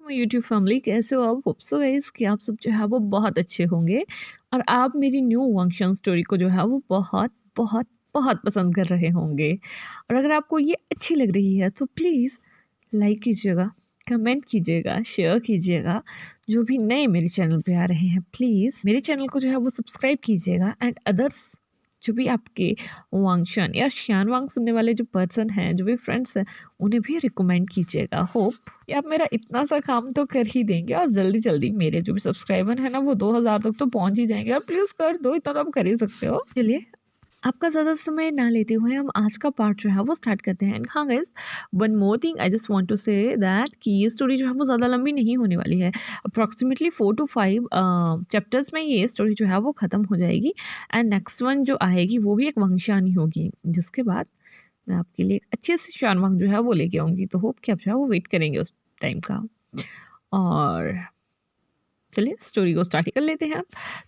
YouTube family कैसे हो आप? होप सो गाइस कि आप सब जो है वो बहुत अच्छे होंगे और आप मेरी न्यू वंशा स्टोरी को जो है वो बहुत बहुत बहुत पसंद कर रहे होंगे। और अगर आपको ये अच्छी लग रही है तो प्लीज़ लाइक कीजिएगा, कमेंट कीजिएगा, शेयर कीजिएगा। जो भी नए मेरे चैनल पे आ रहे हैं प्लीज़ मेरे चैनल को जो है वो सब्सक्राइब कीजिएगा एंड अदर्स जो भी आपके वांगशन या श्यान वांग सुनने वाले जो पर्सन हैं, जो भी फ्रेंड्स हैं, उन्हें भी रिकमेंड कीजिएगा। होप कि आप मेरा इतना सा काम तो कर ही देंगे और जल्दी जल्दी मेरे जो भी सब्सक्राइबर हैं ना वो 2000 तक तो पहुंच ही जाएंगे। आप प्लीज़ कर दो, इतना तो आप कर ही सकते हो। चलिए आपका ज़्यादा समय ना लेते हुए हम आज का पार्ट जो है वो स्टार्ट करते हैं। एंड हाँ guys, one more thing I just want to say that कि ये स्टोरी जो है वो ज़्यादा लंबी नहीं होने वाली है। अप्रॉक्सीमेटली 4 to 5 चैप्टर्स में ये स्टोरी जो है वो ख़त्म हो जाएगी। एंड नेक्स्ट वन जो आएगी वो भी एक वंशानी होगी, जिसके बाद मैं आपके लिए एक अच्छे से शानवांग जो है वो लेके आऊँगी। तो होप कि आप जो है वो वेट करेंगे उस टाइम का। और चलिए स्टोरी को स्टार्ट ही कर लेते हैं।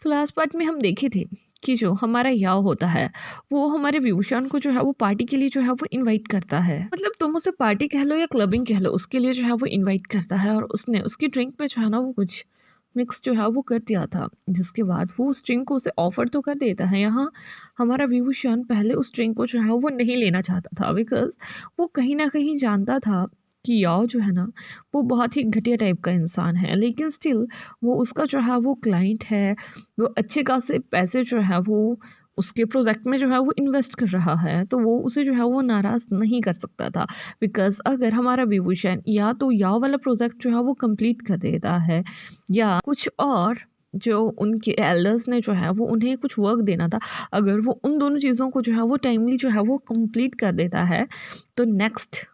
तो लास्ट पार्ट में हम देखे थे कि जो हमारा याव होता है वो हमारे विभूषण को जो है वो पार्टी के लिए जो है वो इनवाइट करता है। मतलब तुम उसे पार्टी कह लो या क्लबिंग कह लो, उसके लिए जो है वो इनवाइट करता है। और उसने उसकी ड्रिंक में जो है ना वो कुछ मिक्स जो है वो कर दिया था, जिसके बाद वो उस ड्रिंक को उसे ऑफर तो कर देता है। यहाँ हमारा विभूषण पहले उस ड्रिंक को जो है वो नहीं लेना चाहता था, बिकॉज वो कहीं ना कहीं जानता था कि याव जो है ना वो बहुत ही घटिया टाइप का इंसान है। लेकिन स्टिल वो उसका जो है वो क्लाइंट है, वो अच्छे खासे पैसे जो है वो उसके प्रोजेक्ट में जो है वो इन्वेस्ट कर रहा है, तो वो उसे जो है वो नाराज़ नहीं कर सकता था। बिकॉज अगर हमारा विभूषण या तो याव वाला प्रोजेक्ट जो है वो कंप्लीट कर देता है या कुछ और जो उनके एल्डर्स ने जो है वो उन्हें कुछ वर्क देना था, अगर वो उन दोनों चीज़ों को जो है वो टाइमली जो है वो कंप्लीट कर देता है, तो नेक्स्ट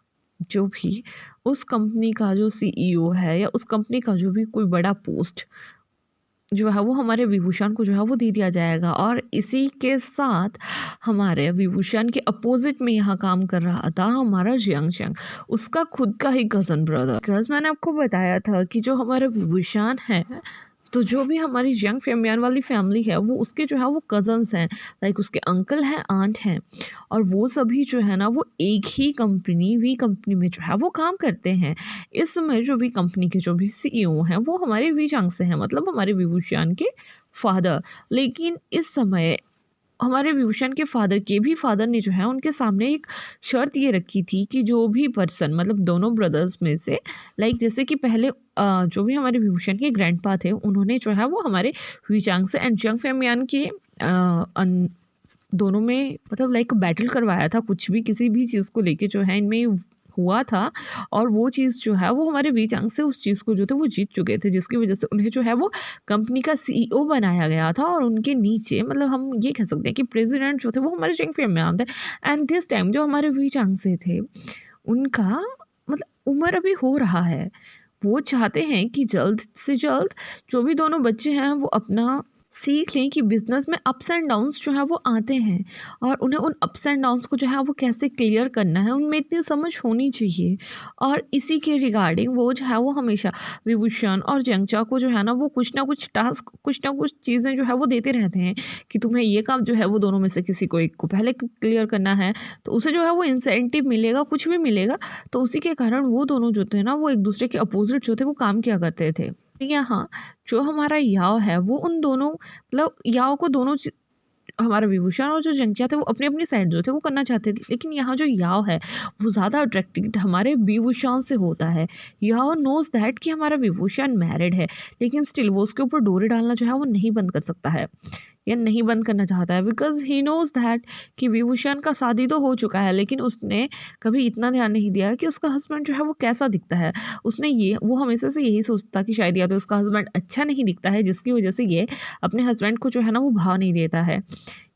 जो भी उस कंपनी का जो सीईओ है या उस कंपनी का जो भी कोई बड़ा पोस्ट जो है वो हमारे विभूषण को जो है वो दे दिया जाएगा। और इसी के साथ हमारे विभूषण के अपोजिट में यहाँ काम कर रहा था हमारा जियांग चंग, उसका खुद का ही कज़न ब्रदर। बिकॉज मैंने आपको बताया था कि जो हमारा विभूषण है, तो जो भी हमारी यंग फेमियान वाली फैमिली है वो उसके जो है वो कज़न्स हैं, लाइक उसके अंकल हैं, आंट हैं, और वो सभी जो है ना वो एक ही कंपनी में जो है वो काम करते हैं। इस समय जो भी कंपनी के जो भी सीईओ हैं वो हमारे वी चंग से हैं, मतलब हमारे विभूषण के फादर। लेकिन इस समय हमारे विभूषण के फादर के भी फादर ने जो है उनके सामने एक शर्त ये रखी थी कि जो भी पर्सन, मतलब दोनों ब्रदर्स में से, लाइक जैसे कि पहले जो भी हमारे विभूषण के ग्रैंडपा थे उन्होंने जो है वो हमारे हुईचांग से एंड जंग फेमियान के दोनों में मतलब लाइक बैटल करवाया था, कुछ भी किसी भी चीज़ को लेके जो है इनमें हुआ था। और वो चीज़ जो है वो हमारे वी चंग से उस चीज़ को जो थे वो जीत चुके थे, जिसकी वजह से उन्हें जो है वो कंपनी का सीईओ बनाया गया था। और उनके नीचे मतलब हम ये कह सकते हैं कि प्रेसिडेंट जो थे वो हमारे जियांग फेमियान थे। एंड दिस टाइम जो हमारे वी चंग से थे उनका मतलब उम्र अभी हो रहा है। वो चाहते हैं कि जल्द से जल्द जो भी दोनों बच्चे हैं वो अपना सीख लें कि बिज़नेस में अप्स एंड डाउन्स जो है वो आते हैं और उन्हें उन अप्स एंड डाउन्स को जो है वो कैसे क्लियर करना है, उनमें इतनी समझ होनी चाहिए। और इसी के रिगार्डिंग वो जो है वो हमेशा विभूषण और जंगचा को जो है ना वो कुछ ना कुछ टास्क, कुछ ना कुछ चीज़ें जो है वो देते रहते हैं कि तुम्हें ये काम जो है वो दोनों में से किसी को एक को पहले क्लियर करना है, तो उसे जो है वो इंसेंटिव मिलेगा, कुछ भी मिलेगा। तो उसी के कारण वो दोनों जो थे ना वो एक दूसरे के अपोजिट जो थे वो काम किया करते थे। यहाँ जो हमारा याव है वो उन दोनों मतलब याव को दोनों हमारा विभूषण और जो जंगचा थे वो अपनी अपनी साइड जो थे वो करना चाहते थे। लेकिन यहाँ जो याव है वो ज़्यादा अट्रैक्टेड हमारे विभूषण से होता है। याव नोज दैट कि हमारा विभूषण मैरिड है, लेकिन स्टिल वो उसके ऊपर डोरी डालना जो है वो नहीं बंद कर सकता है या नहीं बंद करना चाहता है। बिकॉज ही नोज दैट कि विभूषण का शादी तो हो चुका है, लेकिन उसने कभी इतना ध्यान नहीं दिया कि उसका हस्बैंड जो है वो कैसा दिखता है। उसने ये वो हमेशा से यही सोचता कि शायद या तो उसका हस्बैंड अच्छा नहीं दिखता है, जिसकी वजह से ये अपने हस्बैंड को जो है ना वो भाव नहीं देता है,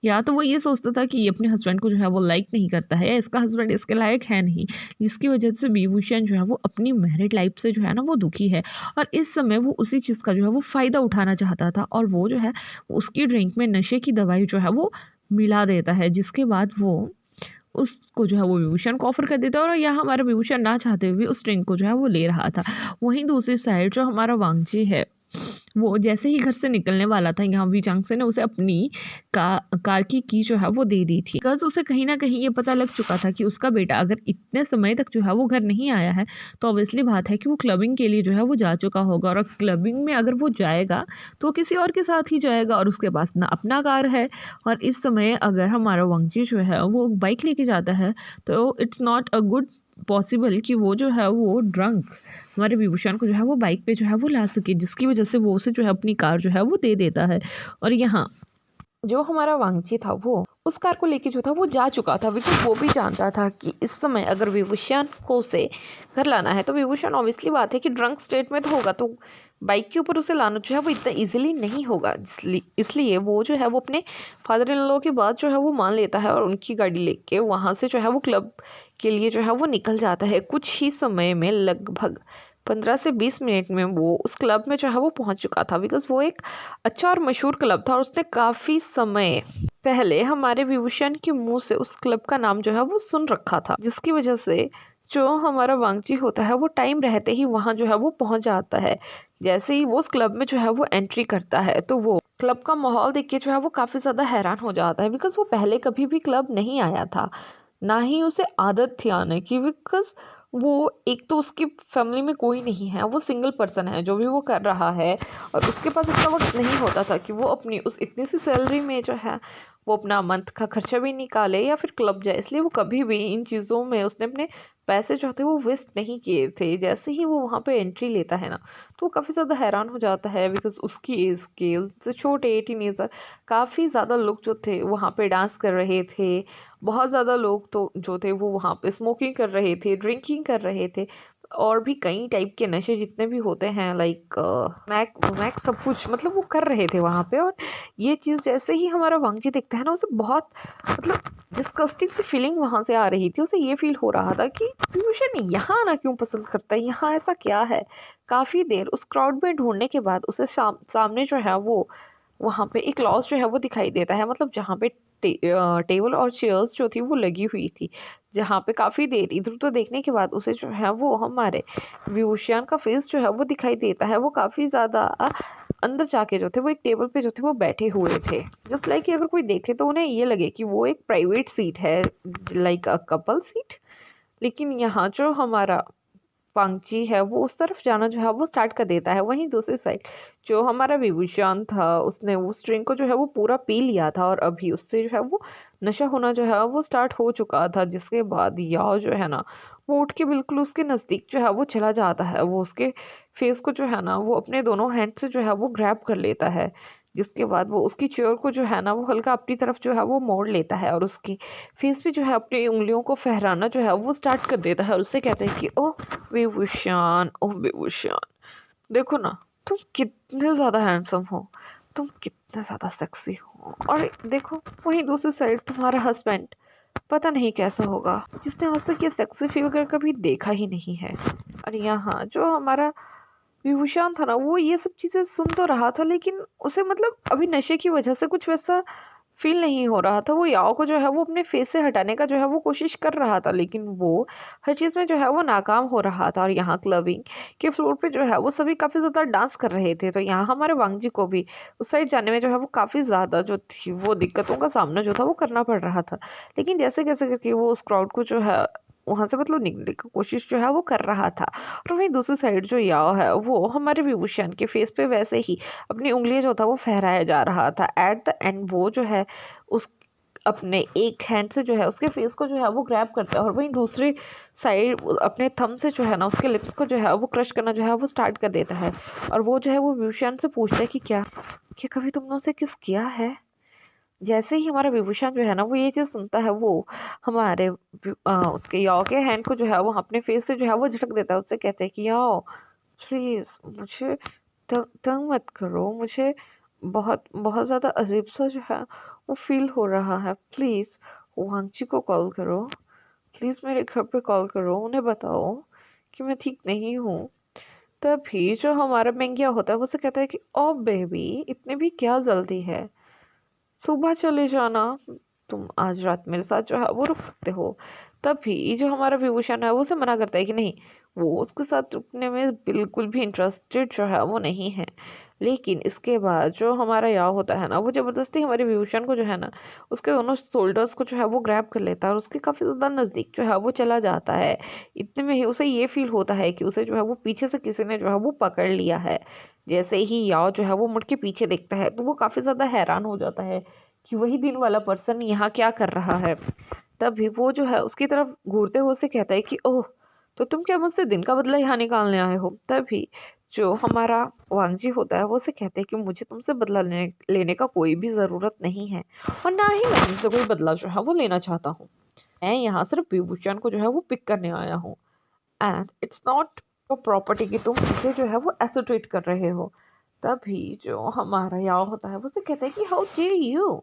या तो वो ये सोचता था कि ये अपने हस्बैंड को जो है वो लाइक नहीं करता है या इसका हस्बैंड इसके लायक है नहीं, जिसकी वजह से विभूषण जो है वो अपनी मैरिड लाइफ से जो है ना वो दुखी है। और इस समय वो उसी चीज़ का जो है वो फ़ायदा उठाना चाहता था और वो जो है उसकी ड्रिंक में नशे की दवाई जो है वो मिला देता है, जिसके बाद वो उसको जो है वो विभूषण को ऑफर कर देता है और यह हमारा विभूषण ना चाहते हुए उस ड्रिंक को जो है वो ले रहा था। वहीं दूसरी साइड जो हमारा वांगजी है वो जैसे ही घर से निकलने वाला था, यहाँ वी चांग से ने उसे अपनी कार की जो है वो दे दी थी। बिकॉज़ उसे कहीं न कहीं ये पता लग चुका था कि उसका बेटा अगर इतने समय तक जो है वो घर नहीं आया है, तो ऑब्वियसली बात है कि वो क्लबिंग के लिए जो है वो जा चुका होगा, और क्लबिंग में अगर वो जाएगा, तो किसी और के साथ ही जाएगा, और उसके पास ना अपना कार है। और इस समय अगर हमारा वांगजी जो है वो बाइक लेके जाता है, तो it's not a good possible कि वो जो है वो ड्रंक हमारे विभूषण को जो है वो बाइक पे जो है वो ला सके, जिसकी वजह से वो उसे जो है अपनी कार जो है वो दे देता है। और यहाँ जो हमारा वांगची था वो उस कार को लेके जो था वो जा चुका था, बिकॉज वो भी जानता था कि इस समय अगर विभूषण को उसे घर लाना है, तो विभूषण ऑब्वियसली बात है कि ड्रंक स्टेट में तो होगा, तो बाइक के ऊपर उसे लाना जो है वो इतना इजीली नहीं होगा। इसलिए वो जो है वो अपने फादर इन लॉ की बात जो है वो मान लेता है, और उनकी गाड़ी लेके वहाँ से जो है वो क्लब के लिए जो है वो निकल जाता है। कुछ ही समय में, लगभग 15 से 20 मिनट में, वो उस क्लब में जो है वो पहुंच चुका था, बिकॉज वो एक अच्छा और मशहूर क्लब था, और उसने काफ़ी समय पहले हमारे विभूषण के मुंह से उस क्लब का नाम जो है वो सुन रखा था, जिसकी वजह से जो हमारा वांगची होता है वो टाइम रहते ही वहाँ जो है वो पहुँच जाता है। जैसे ही वो उस क्लब में जो है वो एंट्री करता है, तो वो क्लब का माहौल देख के जो है वो काफ़ी ज़्यादा हैरान हो जाता है, बिकॉज वो पहले कभी भी क्लब नहीं आया था, ना ही उसे आदत थी आने की, बिकॉज वो एक तो उसकी फैमिली में कोई नहीं है, वो सिंगल पर्सन है जो भी वो कर रहा है, और उसके पास इतना वक्त नहीं होता था कि वो अपनी उस इतनी सी सैलरी में जो है वो अपना मंथ का खर्चा भी निकाले या फिर क्लब जाए। इसलिए वो कभी भी इन चीज़ों में उसने अपने पैसे जो थे वो वेस्ट नहीं किए थे। जैसे ही वो वहाँ पे एंट्री लेता है ना, तो वो काफ़ी ज़्यादा हैरान हो जाता है, बिकॉज उसकी एज के, उससे छोटे टीनेजर काफ़ी ज़्यादा लोग जो थे वहाँ पे डांस कर रहे थे। बहुत ज़्यादा लोग तो जो थे वो वहाँ पे स्मोकिंग कर रहे थे, ड्रिंकिंग कर रहे थे, और भी कई टाइप के नशे जितने भी होते हैं, लाइक मैक मैक सब कुछ, मतलब वो कर रहे थे वहाँ पे। और ये चीज़ जैसे ही हमारा वांगजी देखता है ना, उसे बहुत मतलब डिस्गस्टिंग सी फीलिंग वहाँ से आ रही थी। उसे ये फील हो रहा था कि विभूषण यहाँ आना क्यों पसंद करता है, यहाँ ऐसा क्या है। काफ़ी देर उस क्राउड में ढूंढने के बाद उसे सामने जो है वो वहाँ पे एक लॉज जो है वो दिखाई देता है, मतलब जहाँ पे टेबल और चेयर्स जो थी वो लगी हुई थी, जहाँ पे काफ़ी देर इधर उधर देखने के बाद उसे जो है वो हमारे विभूषण का फेस जो है वो दिखाई देता है। वो काफ़ी ज़्यादा अंदर जाके जो थे वो एक टेबल पे जो थे वो बैठे हुए थे, जस्ट लाइक कि अगर कोई देखे तो उन्हें ये लगे कि वो एक प्राइवेट सीट है, लाइक अ कपल सीट। लेकिन यहाँ जो हमारा पांगची है वो उस तरफ जाना जो है वो स्टार्ट कर देता है। वहीं दूसरी साइड जो हमारा विभूषण था, उसने उस ड्रिंक को जो है वो पूरा पी लिया था, और अभी उससे जो है वो नशा होना जो है वो स्टार्ट हो चुका था। जिसके बाद याओ जो है ना, वो उठ के बिल्कुल उसके नज़दीक जो है वो चला जाता है। वो उसके फेस को जो है ना वो अपने दोनों हैंड से जो है वो ग्रैब कर लेता है। जिसके बाद वो उसकी चेयर को जो है ना वो हल्का अपनी तरफ जो है वो मोड़ लेता है, और उसकी फेस पे जो है अपनी उंगलियों को फहराना जो है वो स्टार्ट कर देता है, और उससे कहते हैं कि ओह विभूषण, ओह विभूषण, देखो ना, तुम कितने ज़्यादा हैंडसम हो, तुम कितने ज़्यादा सेक्सी हो, और देखो वहीं दूसरी साइड तुम्हारा हस्बैंड पता नहीं कैसा होगा, जिसने आज तक ये सेक्सी फिगर कभी देखा ही नहीं है। और यहाँ जो हमारा विभूषण था ना, वो ये सब चीज़ें सुन तो रहा था, लेकिन उसे मतलब अभी नशे की वजह से कुछ वैसा फ़ील नहीं हो रहा था। वो याओ को जो है वो अपने फेस से हटाने का जो है वो कोशिश कर रहा था, लेकिन वो हर चीज़ में जो है वो नाकाम हो रहा था। और यहाँ क्लबिंग के फ्लोर पे जो है वो सभी काफ़ी ज़्यादा डांस कर रहे थे, तो यहाँ हमारे वांगजी को भी उस साइड जाने में जो है वो काफ़ी ज़्यादा जो थी वो दिक्कतों का सामना जो था वो करना पड़ रहा था। लेकिन जैसे कैसे करके वो उस क्राउड को जो है वहाँ से मतलब निकलने की कोशिश जो है वो कर रहा था। और वहीं दूसरी साइड जो याओ है वो हमारे विभूषण के फेस पे वैसे ही अपनी उंगलियां जो था वो फहराया जा रहा था। एट द एंड वो जो है उस अपने एक हैंड से जो है उसके फेस को जो है वो ग्रैब करता है, और वहीं दूसरी साइड अपने थंब से जो है ना उसके लिप्स को जो है वो क्रश करना जो है वो स्टार्ट कर देता है। और वो जो है वो विभूषण से पूछता है कि क्या कभी तुमने उसे किस किया है। जैसे ही हमारा विभूषण जो है ना वो ये चीज़ सुनता है, वो हमारे उसके याओ के हैंड को जो है वो अपने फेस से जो है वो झटक देता है। उससे कहते हैं कि याओ प्लीज़ मुझे तंग मत करो, मुझे बहुत बहुत ज़्यादा अजीब सा जो है वो फील हो रहा है। प्लीज़ वांगची को कॉल करो, प्लीज़ मेरे घर पे कॉल करो, उन्हें बताओ कि मैं ठीक नहीं हूँ। तभी जो हमारा मेंगिया होता है वो उसे कहता है कि ओ बेबी, इतनी भी क्या जल्दी है, सुबह चले जाना, तुम आज रात मेरे साथ जो है वो रुक सकते हो। तभी जो हमारा विभूषण है वो उसे मना करता है कि नहीं, वो उसके साथ रुकने में बिल्कुल भी इंटरेस्टेड जो है वो नहीं है। लेकिन इसके बाद जो हमारा याव होता है ना, वो ज़बरदस्ती हमारे विभूषण को जो है ना, उसके दोनों शोल्डर्स को जो है वो ग्रैब कर लेता है और उसके काफ़ी ज़्यादा नज़दीक जो है वो चला जाता है। इतने में ही उसे ये फ़ील होता है कि उसे जो है वो पीछे से किसी ने जो है वो पकड़ लिया है। जैसे ही याव जो है वो मुड़ के पीछे देखता है, तो वो काफ़ी ज़्यादा हैरान हो जाता है कि वही दिन वाला पर्सन यहाँ क्या कर रहा है। तभी वो जो है उसकी तरफ घूरते हुए उसे कहता है कि ओह! तो तुम क्या मुझसे दिन का बदला यहाँ निकालने आए हो? तभी जो हमारा वांजी होता है वो उसे कहते हैं कि मुझे तुमसे बदला लेने लेने का कोई भी ज़रूरत नहीं है और ना ही मैं तुमसे कोई बदला जो है वो लेना चाहता हूँ। मैं यहाँ सिर्फ विभूषण को जो है वो पिक करने आया हूँ and it's not your property कि तुम मुझे जो है वो ऐसे ट्रीट कर रहे हो। तभी जो हमारा याव होता है वो उसे कहता है कि हाउ डेयर यू,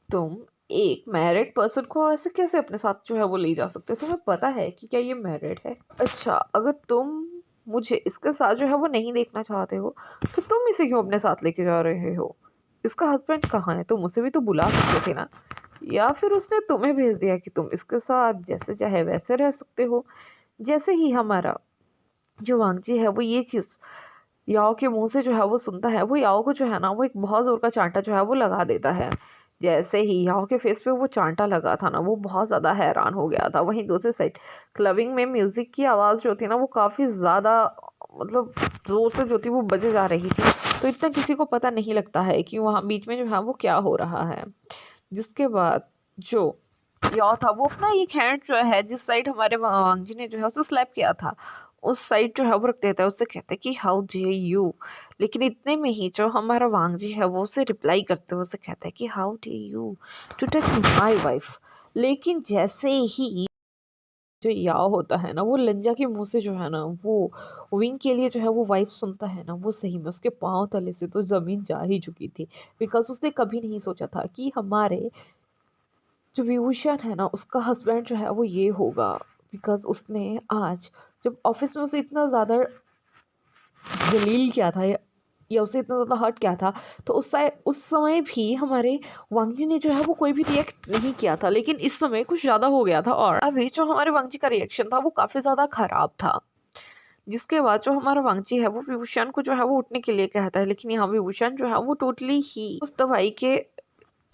तुम एक मैरिड पर्सन को ऐसे कैसे अपने साथ जो है वो ले जा सकते हो? तुम्हें पता है कि क्या ये मैरिड है? अच्छा, अगर तुम मुझे इसके साथ जो है वो नहीं देखना चाहते हो, तो तुम इसे क्यों अपने साथ लेके जा रहे हो? इसका हस्बैंड कहाँ है? तुम उसे भी तो बुला सकते थे ना? या फिर उसने तुम्हें भेज दिया कि तुम इसके साथ जैसे चाहे वैसे रह सकते हो? जैसे ही हमारा जो वांगजी है वो ये चीज़ याओ के मुँह से जो है वो सुनता है, वो याओ को जो है ना वो एक बहुत ज़ोर का चाँटा जो है वो लगा देता है। जैसे ही याओ के फेस पे वो चाँटा लगा था ना, वो बहुत ज़्यादा हैरान हो गया था। वहीं दूसरी साइड क्लबिंग में म्यूज़िक की आवाज़ जो थी ना वो काफ़ी ज़्यादा मतलब ज़ोर से जो थी वो बजे जा रही थी। तो इतना किसी को पता नहीं लगता है कि वहाँ बीच में जो है वो क्या हो रहा है। जिसके बाद जो याओ था वो अपना एक हैंड जो है जिस साइड हमारे वांगजी ने जो है उसे स्लैप किया था, उस साइड जो है वो रख देता है, उससे कहता है कि हाउ डेयर यू। लेकिन इतने में ही जो हमारा वांगजी है वो उसे रिप्लाई करते हुए उसे कहता है कि how dare you to touch my wife. लेकिन जैसे ही जो याओ होता है ना वो लंजा के मुंह से जो है ना वो विंग के लिए जो है वो वाइफ सुनता है ना, वो सही में उसके पाँव तले से तो ज़मीन जा ही चुकी थी। बिकॉज उसने कभी नहीं सोचा था कि हमारे जो विभूषण है ना उसका हस्बैंड जो है वो ये होगा। बिकॉज उसने आज जब ऑफिस में उसे इतना ज़्यादा जलील किया था या उसे इतना ज़्यादा हर्ट किया था, तो उस समय भी हमारे वांगजी ने जो है वो कोई भी रिएक्ट नहीं किया था, लेकिन इस समय कुछ ज़्यादा हो गया था और अभी जो हमारे वांगजी का रिएक्शन था वो काफ़ी ज़्यादा खराब था। जिसके बाद जो हमारा वांगजी है वो विभूषण को जो है वो उठने के लिए कहता है, लेकिन यहाँ विभूषण जो है वो टोटली ही उस दवाई के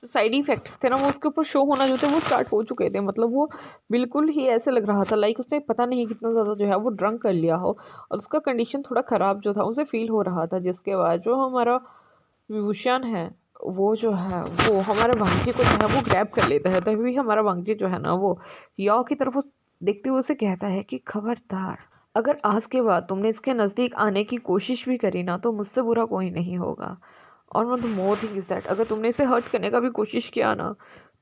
साइड इफेक्ट्स थे ना वो उसके ऊपर शो होना जो थे वो स्टार्ट हो चुके थे। मतलब वो बिल्कुल ही ऐसे लग रहा था लाइक उसने पता नहीं कितना ज़्यादा जो है वो ड्रंक कर लिया हो और उसका कंडीशन थोड़ा ख़राब जो था उसे फील हो रहा था। जिसके बाद जो हमारा विभूषण है वो जो है वो हमारे वांगजी को जो है वो ग्रैब कर लेता है। तभी हमारा वांगजी जो है ना वो याओ की तरफ देखते हुए उसे कहता है कि खबरदार, अगर आज के बाद तुमने इसके नज़दीक आने की कोशिश भी करी ना तो मुझसे बुरा कोई नहीं होगा। और one the more thing is that अगर तुमने इसे हर्ट करने का भी कोशिश किया ना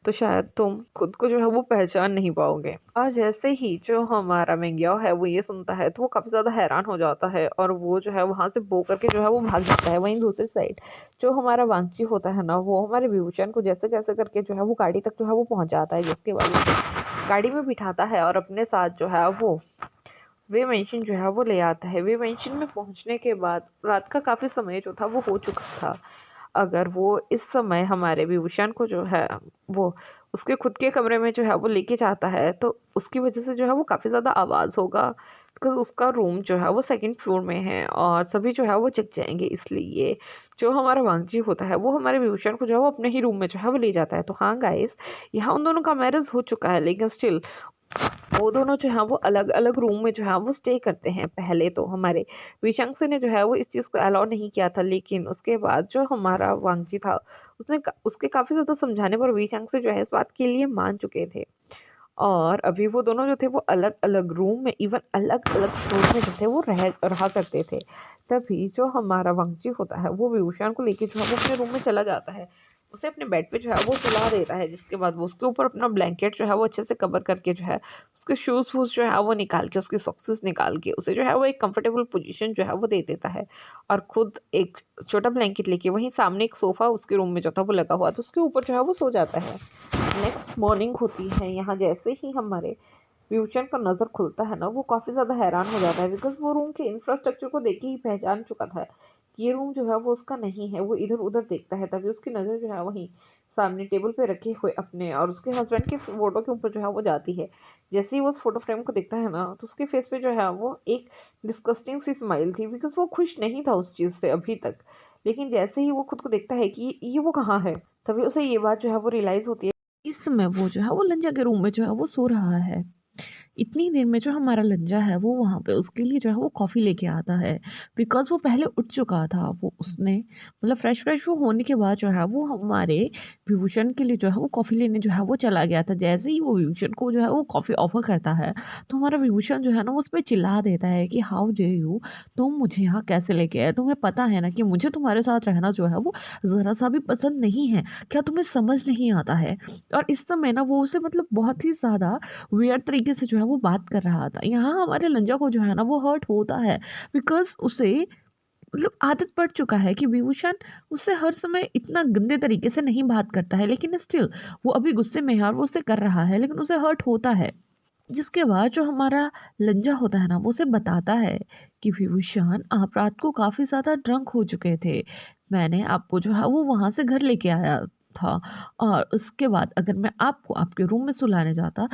तो शायद तुम खुद को जो है वो पहचान नहीं पाओगे। और जैसे ही जो हमारा मेंग्याओ है वो ये सुनता है तो वो काफ़ी ज़्यादा हैरान हो जाता है और वो जो है वहाँ से बो करके जो है वो भाग जाता है। वहीं दूसरी साइड जो हमारा वांची होता है ना वो हमारे विभूषण को जैसे कैसे करके जो है वो गाड़ी तक जो है वो पहुँच जाता है। जिसके बाद उसे गाड़ी में बिठाता है और अपने साथ जो है वो वे मेंशन जो है वो ले आता है। वे मेंशन में पहुंचने के बाद रात का काफ़ी समय जो था वो हो चुका था। अगर वो इस समय हमारे विभूषण को जो है वो उसके खुद के कमरे में जो है वो लेके जाता है तो उसकी वजह से जो है वो काफ़ी ज़्यादा आवाज़ होगा। बिकॉज़ उसका रूम जो है वो सेकंड फ्लोर में है और सभी जो है वो जग जाएँगे, इसलिए जो हमारा वांगजी होता है वो हमारे विभूषण को जो है वो अपने ही रूम में जो है वो ले जाता है। तो हाँ गाइस, यहाँ उन दोनों का मैरिज हो चुका है लेकिन स्टिल वो दोनों जो हैं वो अलग-अलग रूम में जो है वो स्टे करते हैं। पहले तो हमारे विशंसी ने जो है वो इस चीज़ को अलाउ नहीं किया था, लेकिन उसके बाद जो हमारा वांगजी था उसके काफ़ी ज़्यादा समझाने पर विशंसी जो है इस बात के लिए मान चुके थे। और अभी वो दोनों जो थे वो अलग-अलग रूम में इवन अलग-अलग फ्लोर में जो थे वो रहा करते थे। तभी जो हमारा वांगजी होता है वो विभूषण को लेके जो है वो अपने रूम में चला जाता है। उसे अपने बेड पे जो है वो सुला देता है। जिसके बाद वो उसके ऊपर अपना ब्लैंकेट जो है वो अच्छे से कवर करके जो है उसके शूज़ वूज़ जो है वो निकाल के उसके सॉक्सेस निकाल के उसे जो है वो एक कंफर्टेबल पोजीशन जो है वो दे देता है और खुद एक छोटा ब्लैंकेट लेके वहीं सामने एक सोफ़ा उसके रूम में जो था वो लगा हुआ था उसके ऊपर जो है वो सो जाता है। नेक्स्ट मॉर्निंग होती है। यहाँ जैसे ही हमारे फ्यूचर का नज़र खुलता है ना वो काफ़ी ज़्यादा हैरान हो जाता है। बिकॉज़ वो रूम के इंफ्रास्ट्रक्चर को देख के ही पहचान चुका था कि ये रूम जो है वो उसका नहीं है। वो इधर-उधर देखता है तभी उसकी नज़र जो है वहीं सामने टेबल पे रखे हुए अपने और उसके हस्बैंड की फ़ोटो के ऊपर जो है वो जाती है। जैसे ही वो उस फ़ोटो फ्रेम को देखता है ना तो उसके फेस पे जो है वो एक डिस्गस्टिंग सी स्माइल थी। बिकॉज़ वो खुश नहीं था उस चीज़ से अभी तक। लेकिन जैसे ही वो खुद को देखता है कि ये वो कहाँ है, तभी उसे ये बात जो है वो रियलाइज़ होती है। इस समय वो जो है वो लंजा के रूम में जो है वो सो रहा है। इतनी देर में जो हमारा लंजा है वो वहाँ पे उसके लिए जो है वो कॉफ़ी लेके आता है, बिकॉज़ वो पहले उठ चुका था। वो उसने मतलब फ्रेश वो होने के बाद जो है वो हमारे विभूषण के लिए जो है वो कॉफ़ी लेने जो है वो चला गया था। जैसे ही वो विभूषण को जो है वो कॉफ़ी ऑफ़र करता है, तो हमारा विभूषण जो है ना वो उस पे चिल्ला देता है कि हाउ डेयर यू, तुम मुझे यहाँ कैसे लेके आए? तुम्हें पता है ना कि मुझे तुम्हारे साथ रहना जो है वो ज़रा-सा भी पसंद नहीं है। क्या तुम्हें समझ नहीं आता है? और इस समय ना वो उसे मतलब बहुत ही ज़्यादा वियर्ड तरीके से जो है वो बात कर रहा था। यहाँ हमारे लंजा को जो है ना वो हर्ट होता है, बिकॉज़ उसे मतलब आदत पड़ चुका है कि विभूषण उससे हर समय इतना गंदे तरीके से नहीं बात करता है, लेकिन स्टिल वो अभी गुस्से में है और वो उसे कर रहा है, लेकिन उसे हर्ट होता है। जिसके बाद जो हमारा लंजा होता है ना वो उसे बताता है कि विभूषण, आप रात को काफ़ी ज़्यादा ड्रंक हो चुके थे। मैंने आपको जो है वो वहाँ से घर लेके आया था, और उसके बाद अगर मैं आपको आपके रूम में सुलाने जाता,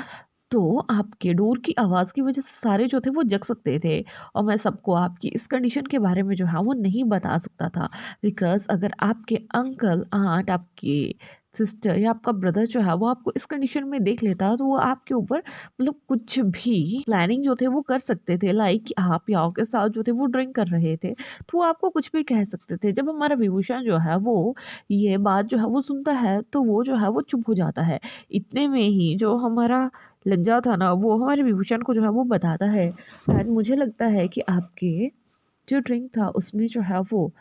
तो आपके डोर की आवाज़ की वज़ह से सारे जो थे वो जग सकते थे, और मैं सबको आपकी इस कंडीशन के बारे में जो है वो नहीं बता सकता था, बिकॉज़ अगर आपके अंकल, आंट, आपके सिस्टर या आपका ब्रदर जो है वो आपको इस कंडीशन में देख लेता, तो वो आपके ऊपर मतलब कुछ भी प्लानिंग जो थे वो कर सकते थे, लाइक कि आप याओ के साथ जो थे वो ड्रिंक कर रहे थे, तो वो आपको कुछ भी कह सकते थे। जब हमारा विभूषण जो है वो ये बात जो है वो सुनता है, तो वो जो है वो चुप हो जाता है। इतने में ही जो हमारा लज्जा था ना वो हमारे विभूषण को जो है वो बताता है, एंड मुझे लगता है कि आपके जो ड्रिंक था उसमें जो है वो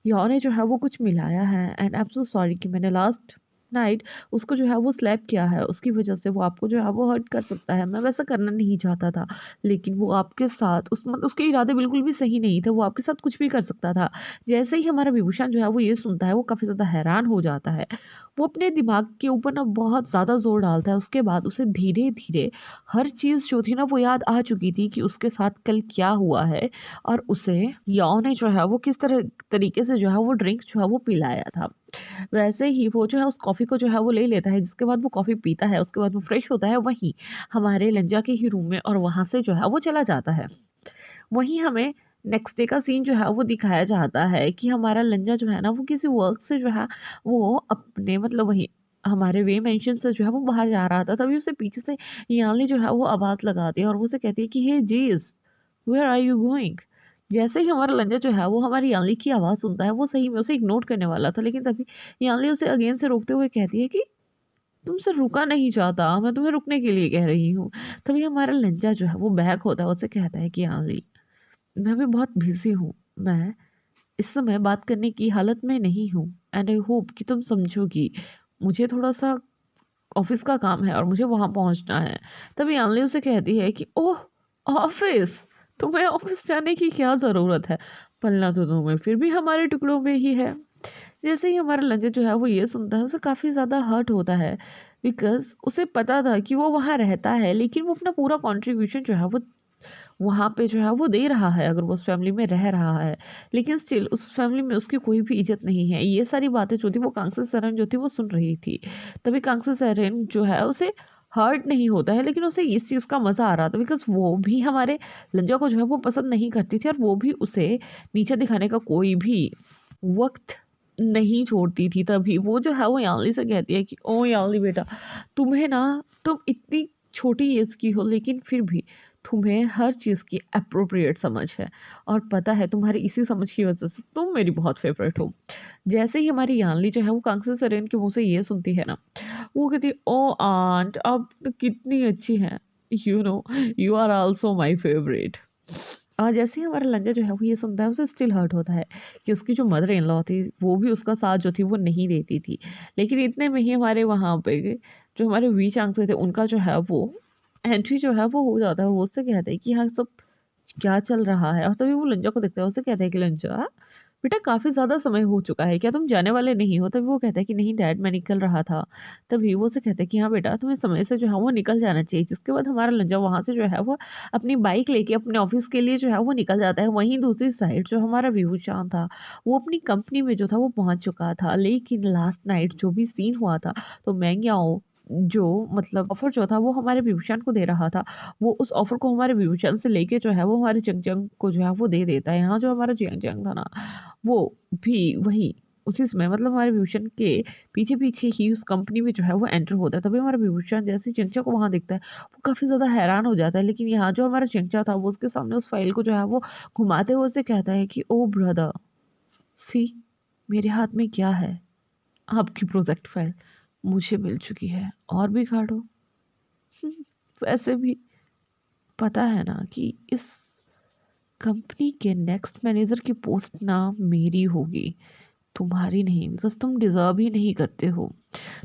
याओ ने जो है वो कुछ मिलाया है, and I am so sorry कि मैंने लास्ट नाइट उसको जो है वो स्लैप किया है, उसकी वजह से वो आपको जो है वो हर्ट कर सकता है। मैं वैसा करना नहीं चाहता था, लेकिन वो आपके साथ उस मतलब उसके इरादे बिल्कुल भी सही नहीं थे, वो आपके साथ कुछ भी कर सकता था। जैसे ही हमारा विभूषण जो है वो ये सुनता है, वो काफ़ी ज़्यादा हैरान हो जाता है। वो अपने दिमाग के ऊपर ना बहुत ज़्यादा ज़ोर डालता है। उसके बाद उसे धीरे-धीरे हर चीज़ जो थी ना वो याद आ चुकी थी कि उसके साथ कल क्या हुआ है, और उसे याओ ने जो है वो किस तरीके से जो है वो ड्रिंक जो है वो पिलाया था। वैसे ही वो जो है उस कॉफ़ी को जो है वो ले लेता है, जिसके बाद वो कॉफ़ी पीता है, उसके बाद वो फ्रेश होता है वहीं हमारे लंजा के ही रूम में, और वहाँ से जो है वो चला जाता है। वहीं हमें नेक्स्ट डे का सीन जो है वो दिखाया जाता है कि हमारा लंजा जो है ना वो किसी वर्क से जो है वो अपने मतलब वही हमारे वे मेंशन से जो है वो बाहर जा रहा था, तभी उसे पीछे से याली जो है वो आवाज़ लगाती है और वो उसे कहती है कि हे जीस, वेयर आर यू गोइंग? जैसे ही हमारा लंजा जो है वो हमारी याली की आवाज़ सुनता है, वो सही में उसे इग्नोर करने वाला था, लेकिन तभी याली उसे अगेन से रोकते हुए कहती है कि तुमसे रुका नहीं जाता, मैं तुम्हें रुकने के लिए कह रही हूँ। तभी हमारा लंजा जो है वो बैक होता है, उससे कहता है कि याली, मैं भी बहुत बिज़ी हूँ। मैं इस समय बात करने की हालत में नहीं हूँ, एंड आई होप कि तुम समझोगी। मुझे थोड़ा-सा ऑफ़िस का काम है और मुझे वहाँ पहुँचना है। तभी यान्ली उसे कहती है कि ओह! ऑफ़िस! तुम्हें ऑफ़िस जाने की क्या ज़रूरत है? पलना तो तुम्हें फिर भी हमारे टुकड़ों में ही है। जैसे ही हमारा लंच जो है वो ये सुनता है, उसे काफ़ी ज़्यादा हर्ट होता है, बिकॉज़ उसे पता था कि वो वहाँ रहता है, लेकिन वो अपना पूरा कॉन्ट्रिब्यूशन जो है वो वहाँ पे जो है वो दे रहा है, अगर वो उस फैमिली में रह रहा है। लेकिन स्टिल उस फैमिली में उसकी कोई भी इज़्ज़त नहीं है। ये सारी बातें जो थी वो कांगसी सेरेन जो थी वो सुन रही थी। तभी कांगसी सेरेन जो है उसे हर्ट नहीं होता है, लेकिन उसे इस चीज़ का मज़ा आ रहा था, बिकॉज़ वो भी हमारे लंजा को जो है वो पसंद नहीं करती थी, और वो भी उसे नीचे दिखाने का कोई भी वक़्त नहीं छोड़ती थी। तभी वो जो है वो यान्ली से कहती है कि ओह यान्ली बेटा, तुम्हें ना तुम इतनी छोटी एज की हो, लेकिन फिर भी तुम्हें हर चीज़ की एप्रोप्रिएट समझ है, और पता है तुम्हारी इसी समझ की वजह से तुम मेरी बहुत फेवरेट हो। जैसे ही हमारी यान्ली जो है वो कांगसी सेरेन के मुँह से ये सुनती है ना, वो कहती है ओह आंट, आप तो कितनी अच्छी हैं, you know you are also my favourite. और जैसे ही हमारा लंजा जो है वो ये सुनता है, उसे स्टिल हर्ट होता है कि उसकी जो मदर इन लॉ थी वो भी उसका साथ जो थी वो नहीं देती थी। लेकिन इतने में ही हमारे वहाँ पे जो हमारे वी चांग थे उनका जो है वो एंट्री जो है वो हो जाता है, और वो उससे कहते हैं कि हाँ सब क्या चल रहा है, और तभी वो लंजा को देखता है, उससे कहता है कि लंजा बेटा, काफ़ी ज़्यादा समय हो चुका है, क्या तुम जाने वाले नहीं हो? तभी वो कहता है कि नहीं डैड, मैं निकल रहा था। तभी वो उसे कहता है कि हाँ बेटा, तुम्हें समय से जो है वो निकल जाना चाहिए। जिसके बाद हमारा लंजा वहाँ से जो है वो अपनी बाइक लेके अपने ऑफ़िस के लिए जो है वो निकल जाता है। वहीं दूसरी साइड जो हमारा विभूषण था, वो अपनी कंपनी में जो था वो पहुँच चुका था। लेकिन लास्ट नाइट जो भी सीन हुआ था, तो मैं क्या हूँ, जो मतलब ऑफ़र जो था वो हमारे विभूषण को दे रहा था, वो उस ऑफ़र को हमारे विभूषण से लेके जो है वो हमारे जंग-जंग को जो है वो दे देता है। यहाँ जो हमारा जंग-जंग था ना, वो भी वही उसी समय मतलब हमारे विभूषण के पीछे-पीछे ही उस कंपनी में जो है वो एंटर होता है। तभी हमारा विभूषण जैसे ही चंचल को वहाँ देखता है, वो काफ़ी ज़्यादा हैरान हो जाता है। लेकिन यहाँ जो हमारा चंचल था वो उसके सामने उस फाइल को जो है वो घुमाते हुए उसे कहता है कि ओह ब्रदर, सी मेरे हाथ में क्या है? आपकी प्रोजेक्ट फाइल मुझे मिल चुकी है और भी काढ़ो। वैसे भी पता है ना कि इस कंपनी के नेक्स्ट मैनेजर की पोस्ट ना मेरी होगी, तुम्हारी नहीं, बिकॉज़ तुम डिज़र्व ही नहीं करते हो।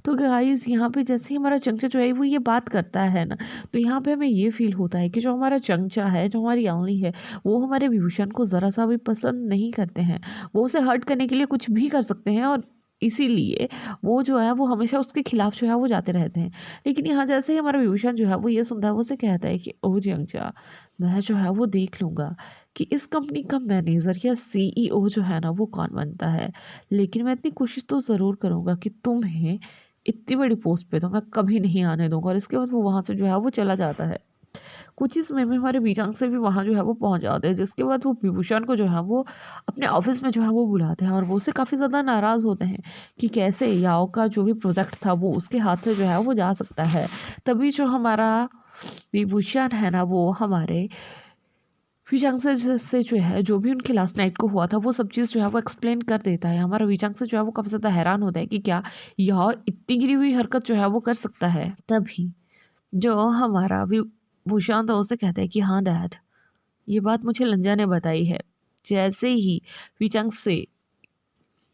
तो गाइज़ यहाँ पे जैसे ही हमारा चंचल जो है वो ये बात करता है ना, तो यहाँ पे हमें ये फ़ील होता है कि जो हमारा चंचा है, जो हमारी यानी है, वो हमारे विभूषण को ज़रा-सा भी पसंद नहीं करते हैं। वो उसे हर्ट करने के लिए कुछ भी कर सकते हैं और इसीलिए वो जो है वो हमेशा उसके खिलाफ जो है वो जाते रहते हैं। लेकिन यहाँ जैसे ही हमारा विभूषण जो है वो ये सुनता है, वो उसे कहता है कि ओह चंचा, मैं जो है वो देख लूँगा कि इस कंपनी का मैनेजर या सीईओ जो है ना वो कौन बनता है। लेकिन मैं इतनी कोशिश तो ज़रूर करूँगा कि तुम्हें इतनी बड़ी पोस्ट पे तो मैं कभी नहीं आने दूँगा। और इसके बाद वो वहाँ से जो है वो चला जाता है। कुछ ही समय में हमारे बीजांग से भी वहाँ जो है वो पहुँच जाते हैं, जिसके बाद वो विभूषण को जो है वो अपने ऑफ़िस में जो है वो बुलाते हैं और वो उससे काफ़ी ज़्यादा नाराज़ होते हैं कि कैसे याओ का जो भी प्रोजेक्ट था वो उसके हाथ से जो है वो जा सकता है। तभी जो हमारा विभूषण है ना वो हमारे वीचांग से जो है जो भी उनके लास्ट नाइट को हुआ था वो सब चीज़ जो है वो एक्सप्लेन कर देता है। हमारा वीचांग से जो है वो काफ़ी ज़्यादा हैरान होता है कि क्या यह इतनी गिरी हुई हरकत जो है वो कर सकता है। तभी जो हमारा विभूषण था उसे कहता है कि हाँ डैड, ये बात मुझे लंजा ने बताई है। जैसे ही वीचांग से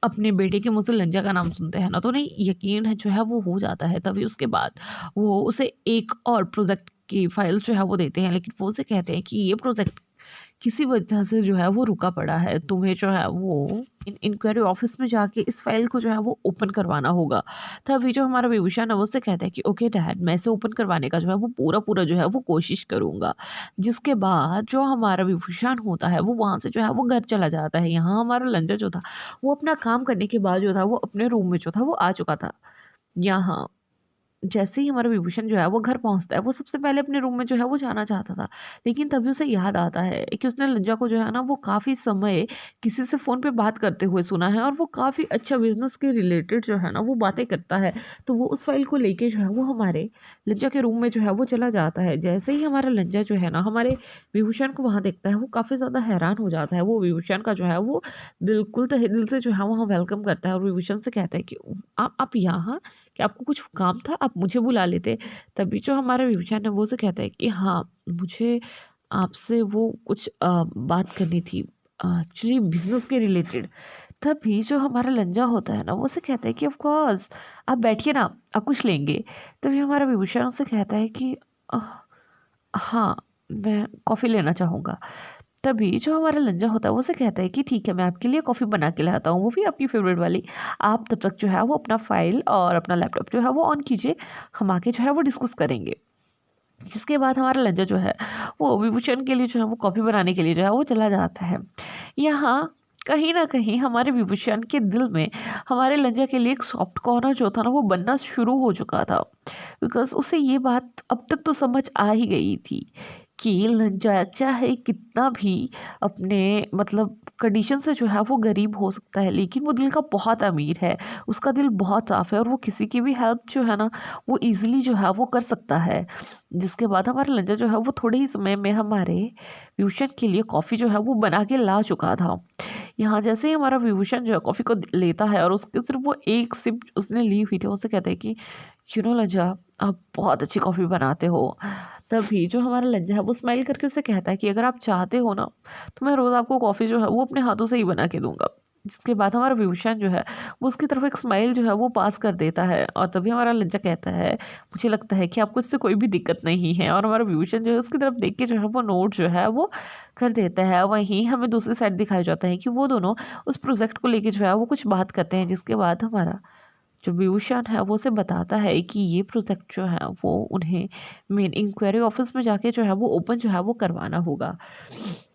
अपने बेटे के मुँह से लंजा का नाम सुनते हैं ना, तो उन्हें यकीन है जो है वो हो जाता है। तभी उसके बाद वो उसे एक और प्रोजेक्ट की फाइल जो है वो देते हैं, लेकिन वो उसे कहते हैं कि ये प्रोजेक्ट किसी वजह से जो है वो रुका पड़ा है। तुम्हें जो है वो इंक्वायरी ऑफिस में जाके इस फाइल को जो है वो ओपन करवाना होगा। तभी जो हमारा विभूषण है वो उससे कहता है कि ओके डैड, मैं इसे ओपन करवाने का जो है वो पूरा जो है वो कोशिश करूँगा। जिसके बाद जो हमारा विभूषण होता है वो वहाँ से जो है वो घर चला जाता है। यहाँ हमारा लंजा जो था वो अपना काम करने के बाद जो था वो अपने रूम में जो था वो आ चुका था। यहाँ जैसे ही हमारा विभूषण जो है वो घर पहुँचता है, वो सबसे पहले अपने रूम में जो है वो जाना चाहता था। लेकिन तभी उसे याद आता है कि उसने लज्जा को जो है ना वो काफ़ी समय किसी से फ़ोन पे बात करते हुए सुना है और वो काफ़ी अच्छा बिज़नेस के रिलेटेड जो है ना वो बातें करता है। तो वो उस फ़ाइल को लेके जो है वो हमारे लज्जा के रूम में जो है वो चला जाता है। जैसे ही हमारा लज्जा जो है ना हमारे विभूषण को वहाँ देखता है, वो काफ़ी ज़्यादा हैरान हो जाता है। वो विभूषण का जो है वो बिल्कुल तहे दिल से जो है वहाँ वेलकम करता है और विभूषण से कहता है कि आप यहाँ? कि आपको कुछ काम था, आप मुझे बुला लेते। तभी जो हमारा विभूषण है वो उसे कहता है कि हाँ, मुझे आपसे वो कुछ बात करनी थी, एक्चुअली बिज़नेस के रिलेटेड। तभी जो हमारा लंजा होता है ना वो उसे कहता है कि ऑफ़ कोर्स आप बैठिए ना, आप कुछ लेंगे? तभी हमारा विभूषण उससे कहता है कि हाँ, मैं कॉफ़ी लेना चाहूँगा। तभी जो हमारा लंजा होता है वो उसे कहता है कि ठीक है, मैं आपके लिए कॉफ़ी बना के लाता हूँ, वो भी आपकी फ़ेवरेट वाली। आप तब तक जो है वो अपना फ़ाइल और अपना लैपटॉप जो है वो ऑन कीजिए, हम आके जो है वो डिस्कस करेंगे। जिसके बाद हमारा लंजा जो है वो विभूषण के लिए जो है वो कॉफ़ी बनाने के लिए जो है वो चला जाता है। यहाँ कहीं न कहीं हमारे विभूषण के दिल में हमारे लंजा के लिए एक सॉफ्ट कॉर्नर जो था ना वो बनना शुरू हो चुका था। बिकॉज़ उसे ये बात अब तक तो समझ आ ही गई थी कि लंजा चाहे कितना भी अपने मतलब कंडीशन से जो है वो गरीब हो सकता है, लेकिन वो दिल का बहुत अमीर है। उसका दिल बहुत साफ़ है और वो किसी की भी हेल्प जो है ना वो ईज़िली जो है वो कर सकता है। जिसके बाद हमारा लंजा जो है वो थोड़े ही समय में हमारे विभूषण के लिए कॉफ़ी जो है वो बना के ला चुका था। यहाँ जैसे ही हमारा विभूषण जो है कॉफ़ी को लेता है और उसके सिर्फ वो एक सिप उसने ली हुई थी, उससे कहता है कि यू नो लंजा, आप बहुत अच्छी कॉफ़ी बनाते हो। तभी जो हमारा लंजा है वो स्माइल करके उसे कहता है कि अगर आप चाहते हो ना तो मैं रोज़ आपको कॉफ़ी जो है वो अपने हाथों से ही बना के दूँगा। जिसके बाद हमारा विभूषण जो है वो उसकी तरफ एक स्माइल जो है वो पास कर देता है और तभी हमारा लंजा कहता है, मुझे लगता है कि आपको इससे कोई भी दिक्कत नहीं है। और हमारा विभूषण जो है उसकी तरफ देख के जो है वो नोट जो है वो कर देता है। वहीं हमें दूसरी साइड दिखाया जाता है कि वो दोनों उस प्रोजेक्ट को लेके जो है वो कुछ बात करते हैं। जिसके बाद हमारा जो विभूषण है वो उसे बताता है कि ये प्रोजेक्ट जो है वो उन्हें मेन इंक्वायरी ऑफिस में जाके जो है वो ओपन जो है वो करवाना होगा।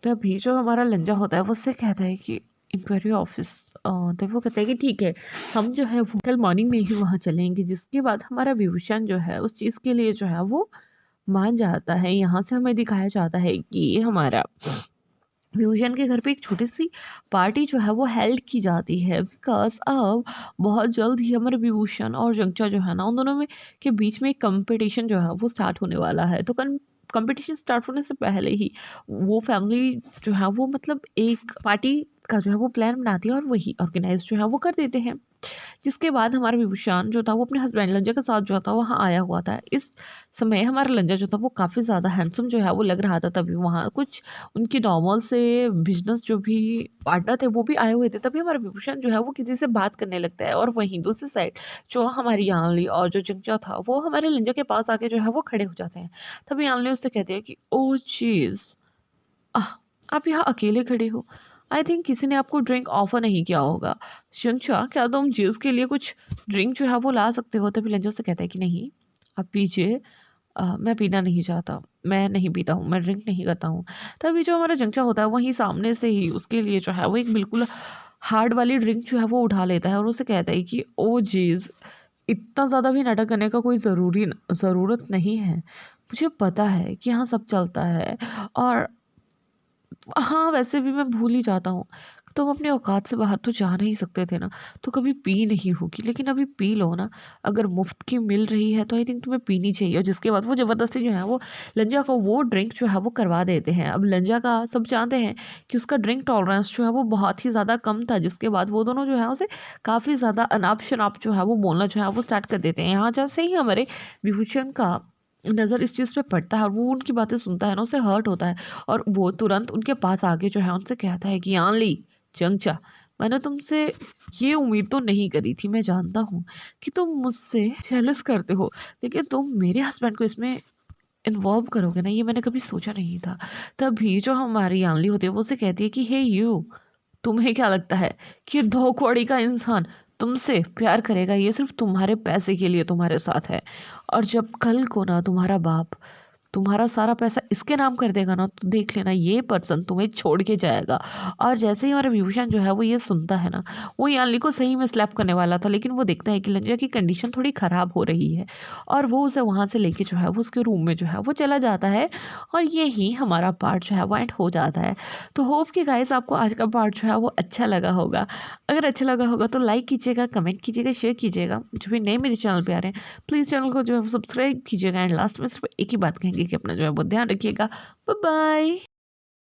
तभी जो हमारा लंजा होता है वो उससे कहता है कि इंक्वायरी ऑफिस। तो वो कहते हैं कि ठीक है, हम जो है वो कल मॉर्निंग में ही वहाँ चलेंगे, जिसके बाद हमारा विभूषण जो है उस चीज़ के लिए जो है वो मान जाता है। यहाँ से हमें दिखाया जाता है कि हमारा विभूषण के घर पे एक छोटी-सी पार्टी जो है वो हेल्ड की जाती है, बिकॉज़ अब बहुत जल्द ही हमारे विभूषण और जंचा जो है ना, उन दोनों में के बीच में एक कॉम्पिटिशन जो है वो स्टार्ट होने वाला है। तो कॉम्पिटिशन स्टार्ट होने से पहले ही वो फैमिली जो है वो मतलब एक पार्टी का जो है वो प्लान बनाती है और वही ऑर्गेनाइज़ जो है वो कर देते हैं। जिसके बाद हमारा विभूषण जो था वो अपने हस्बैंड लंजा के साथ जो था वहाँ आया हुआ था। इस समय हमारा लंजा जो था वो काफ़ी ज़्यादा हैंडसम जो है वो लग रहा था। तभी वहाँ कुछ उनके नॉर्मल से बिज़नेस जो भी पार्टनर थे वो भी आए हुए थे। तभी हमारा विभूषण जो है वो किसी से बात करने लगता है और वहीं दूसरी साइड जो हमारी यानली और जो जिंजा था वो हमारे लंजा के पास आके जो है वो खड़े हो जाते हैं। तभी यानली उससे कहती है कि ओह चीज़, आह! आप यहाँ अकेले खड़े हो। आई थिंक किसी ने आपको ड्रिंक ऑफ़र नहीं किया होगा। शंशा, क्या तुम ज्यूस के लिए कुछ ड्रिंक जो है वो ला सकते हो? तभी लंजो से कहता है कि नहीं, आप पीजिए। मैं पीना नहीं चाहता। मैं नहीं पीता हूँ, मैं ड्रिंक नहीं करता हूँ। तभी जो हमारा जंचा होता है वहीं सामने से ही उसके लिए जो है वो एक बिल्कुल हार्ड वाली ड्रिंक जो है वो उठा लेता है और उसे कहता है कि ओह जीज़! इतना ज़्यादा भी नाटक करने का कोई ज़रूरत नहीं है। मुझे पता है कि यहाँ सब चलता है और हाँ, वैसे भी मैं भूल ही जाता हूँ। तुम अपने औकात से बाहर तो जा नहीं सकते थे ना, तो कभी पी नहीं होगी, लेकिन अभी पी लो ना। अगर मुफ़्त की मिल रही है तो आई थिंक तुम्हें पीनी चाहिए। और जिसके बाद वो ज़बरदस्ती जो है वो लंजा को वो ड्रिंक जो है वो करवा देते हैं। अब लंजा का सब जानते हैं कि उसका ड्रिंक टॉलरेंस जो है वो बहुत ही ज़्यादा कम था, जिसके बाद वो दोनों जो है उसे काफ़ी ज़्यादा अनाप-शनाप जो है वो बोलना जो है वो स्टार्ट कर देते हैं। यहाँ जैसे ही हमारे विभूषण का नज़र इस चीज़ पे पड़ता है और वो उनकी बातें सुनता है ना, उसे हर्ट होता है और वो तुरंत उनके पास आके जो है उनसे कहता है कि यानली, चंचा, मैंने तुमसे ये उम्मीद तो नहीं करी थी। मैं जानता हूँ कि तुम मुझसे जेलस करते हो, लेकिन तुम मेरे हस्बैंड को इसमें इन्वॉल्व करोगे ना, ये मैंने कभी सोचा नहीं था। तभी जो हमारी यानली होती है वो उसे कहती है कि हे यू, तुम्हें क्या लगता है कि ये 2 कौड़ी का इंसान तुमसे प्यार करेगा? ये सिर्फ़ तुम्हारे पैसे के लिए तुम्हारे साथ है और जब कल को ना तुम्हारा बाप तुम्हारा सारा पैसा इसके नाम कर देगा ना, तो देख लेना ये पर्सन तुम्हें छोड़ के जाएगा। और जैसे ही हमारा विभूषण जो है वो ये सुनता है ना, वो यानली को सही में स्लैप करने वाला था, लेकिन वो देखता है कि लंजा की कंडीशन थोड़ी ख़राब हो रही है और वो उसे वहाँ से लेके जो है वो उसके रूम में जो है वो चला जाता है और यही हमारा पार्ट जो है वो एंड हो जाता है। तो होप कि गाइस आपको आज का पार्ट जो है वो अच्छा लगा होगा। अगर अच्छा लगा होगा तो लाइक कीजिएगा, कमेंट कीजिएगा, शेयर कीजिएगा। जो भी नए मेरे चैनल पे आ रहे हैं प्लीज़ चैनल को जो है वो सब्सक्राइब कीजिएगा एंड लास्ट में सिर्फ एक ही बात कहेंगे कि अपना जो है वो ध्यान रखिएगा। Bye bye.